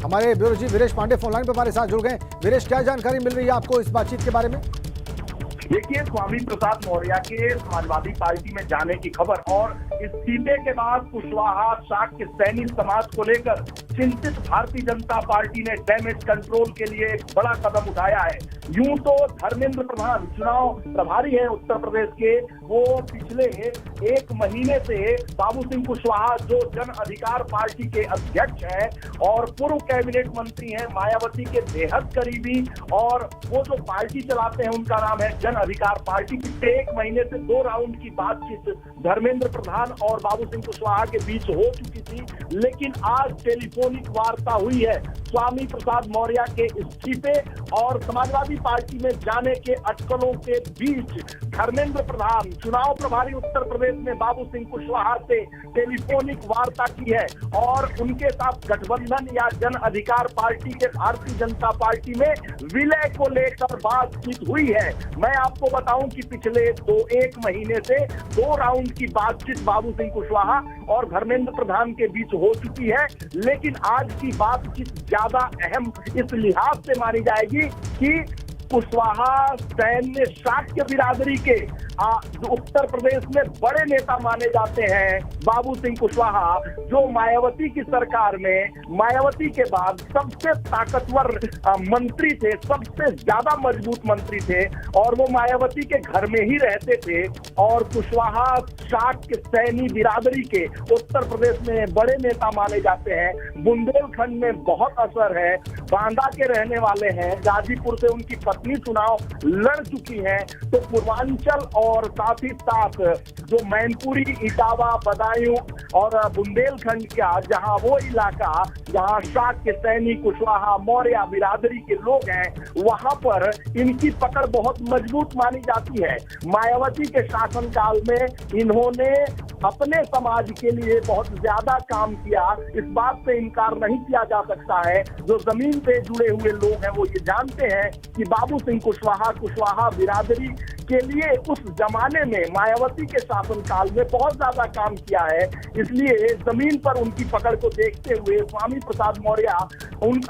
हमारे bureau chief Viresh Pandey phone line पर हमारे साथ जुड़ गए। वीरेश, क्या जानकारी मिल रही है आपको इस बातचीत के बारे में? देखिए, स्वामी प्रसाद मौर्य के समाजवादी पार्टी में जाने की खबर और इस्तीफे के बाद कुशवाहा शाक्य सैनी समाज को लेकर चिंतित भारतीय जनता पार्टी ने डैमेज कंट्रोल के लिए एक बड़ा कदम उठाया है। यूं तो धर्मेंद्र प्रधान चुनाव प्रभारी है उत्तर प्रदेश के, वो पिछले एक महीने से बाबू सिंह कुशवाहा जो जन अधिकार पार्टी के अध्यक्ष हैं और पूर्व कैबिनेट मंत्री हैं, मायावती के बेहद करीबी, और वो जो पार्टी चलाते हैं उनका नाम है जन अधिकार पार्टी। पिछले एक महीने से 2 राउंड की बातचीत धर्मेंद्र प्रधान और बाबू सिंह कुशवाहा के बीच हो चुकी थी, लेकिन आज टेलीफोनिक वार्ता हुई है। स्वामी प्रसाद मौर्य के इस्तीफे और समाजवादी पार्टी में जाने के अटकलों के बीच धर्मेंद्र प्रधान चुनाव प्रभारी उत्तर प्रदेश में बाबू सिंह कुशवाहा से टेलीफोनिक वार्ता की है और उनके साथ गठबंधन या जन अधिकार पार्टी के भारतीय जनता पार्टी में विलय को लेकर बातचीत हुई है। मैं आपको बताऊं कि पिछले एक महीने से 2 राउंड की बातचीत बाबू सिंह कुशवाहा और धर्मेंद्र प्रधान के बीच हो चुकी है, लेकिन आज की बातचीत ज्यादा अहम इस लिहाज से मानी जाएगी कि कुशवाहा सैन्य शाक्य बिरादरी के जो उत्तर प्रदेश में बड़े नेता माने जाते हैं बाबू सिंह कुशवाहा, जो मायावती की सरकार में मायावती के बाद सबसे ताकतवर मंत्री थे, सबसे ज्यादा मजबूत मंत्री थे और वो मायावती के घर में ही रहते थे। और कुशवाहा शाक्य सैनी बिरादरी के उत्तर प्रदेश में बड़े नेता माने जाते हैं। बुंदेलखंड में बहुत असर है, बांदा के रहने वाले हैं, गाजीपुर से उनकी पत्नी चुनाव लड़ चुकी हैं। तो पूर्वांचल और साथ ही साथ जो मैनपुरी, इटावा, बदायूं और बुंदेलखंड का जहां वो इलाका जहां शाक्य सैनी, कुशवाहा, मौर्य बिरादरी के लोग हैं, वहां पर इनकी पकड़ बहुत मजबूत मानी जाती है। मायावती के शासनकाल में इन्होंने अपने समाज के लिए बहुत ज्यादा काम किया, इस बात से इनकार नहीं किया जा सकता है। जो जमीन पे जुड़े हुए लोग हैं वो ये जानते हैं कि बाबू सिंह कुशवाहा बिरादरी के लिए उस जमाने में मायावती के शासनकाल में बहुत ज्यादा काम किया है। इसलिए जमीन पर उनकी पकड़ को देखते हुए स्वामी प्रसाद मौर्य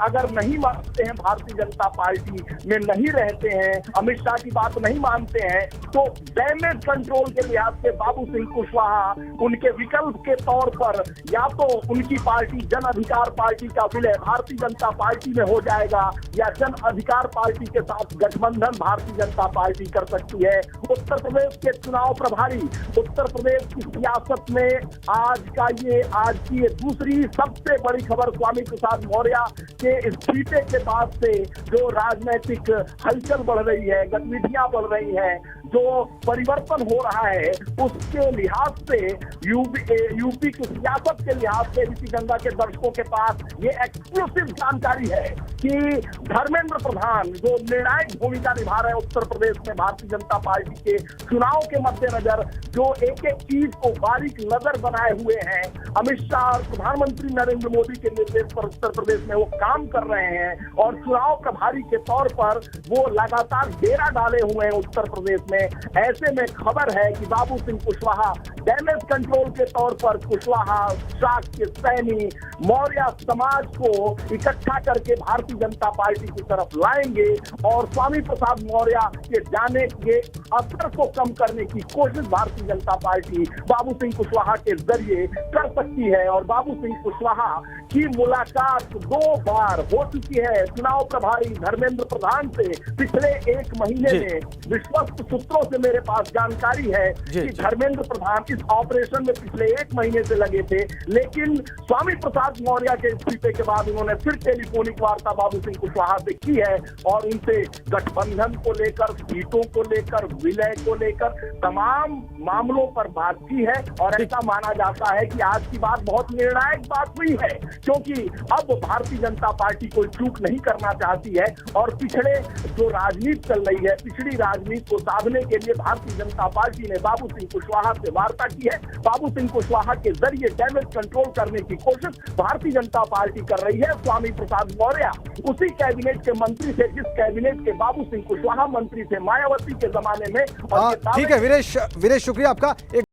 अगर नहीं मानते हैं, भारतीय जनता पार्टी में नहीं रहते हैं, अमित शाह की बात नहीं मानते हैं, तो डैमेज कंट्रोल के लिहाज से बाबू सिंह कुशवाहा उनके विकल्प के तौर पर या तो उनकी पार्टी जन अधिकार पार्टी का विलय भारतीय जनता पार्टी में हो जाएगा या जन अधिकार पार्टी के साथ गठबंधन भारतीय जनता पार्टी कर सकती है। उत्तर प्रदेश के चुनाव प्रभारी, उत्तर प्रदेश की सियासत में आज की ये दूसरी सबसे बड़ी खबर स्वामी प्रसाद मौर्य के इस्तीफे के बाद से जो राजनीतिक हलचल बढ़ रही है, गतिविधियां बढ़ रही हैं, जो परिवर्तन हो रहा है, उसके लिहाज से यूपी की सियासत के लिहाज से ऋषि गंगा के दर्शकों के पास ये एक्सक्लूसिव जानकारी है कि धर्मेंद्र प्रधान जो निर्णायक भूमिका निभा रहे हैं उत्तर प्रदेश में भारतीय जनता पार्टी के चुनाव के मद्देनजर, जो एक एक चीज को बारीक नजर बनाए हुए हैं, अमित शाह और प्रधानमंत्री नरेंद्र मोदी के निर्देश पर उत्तर प्रदेश में वो काम कर रहे हैं और चुनाव प्रभारी के तौर पर वो लगातार डेरा डाले हुए हैं उत्तर प्रदेश में। ऐसे में खबर है कि बाबू सिंह कुशवाहा डैमेज कंट्रोल के तौर पर कुशवाहा शाक्य सैनी मौर्य समाज को इकट्ठा करके भारतीय जनता पार्टी की तरफ लाएंगे और स्वामी प्रसाद मौर्य के जाने के असर को कम करने की कोशिश भारतीय जनता पार्टी बाबू सिंह कुशवाहा के जरिए कर सकती है। और बाबू सिंह कुशवाहा की मुलाकात 2 बार हो चुकी है चुनाव प्रभारी धर्मेंद्र प्रधान से पिछले एक महीने में। विश्वस्त सूत्रों से मेरे पास जानकारी है कि धर्मेंद्र प्रधान इस ऑपरेशन में पिछले एक महीने से लगे थे, लेकिन स्वामी प्रसाद मौर्य के इस्तीफे के बाद उन्होंने फिर टेलीफोनिक वार्ता बाबू सिंह कुशवाहा से की है और उनसे गठबंधन को लेकर, सीटों को लेकर, विलय को लेकर तमाम मामलों पर बात की है। और ऐसा माना जाता है कि आज की बात बहुत निर्णायक बात हुई है, क्योंकि अब भारतीय जनता पार्टी कोई चूक नहीं करना चाहती है और पिछड़े जो राजनीति चल रही है, पिछड़ी राजनीति को साधने के लिए भारतीय जनता पार्टी ने बाबू सिंह कुशवाहा से वार्ता की है। बाबू सिंह कुशवाहा के जरिए डैमेज कंट्रोल करने की कोशिश भारतीय जनता पार्टी कर रही है। स्वामी प्रसाद मौर्य उसी कैबिनेट के मंत्री थे जिस कैबिनेट के बाबू सिंह कुशवाहा मंत्री थे मायावती के जमाने में। ठीक है वीरेश, शुक्रिया आपका।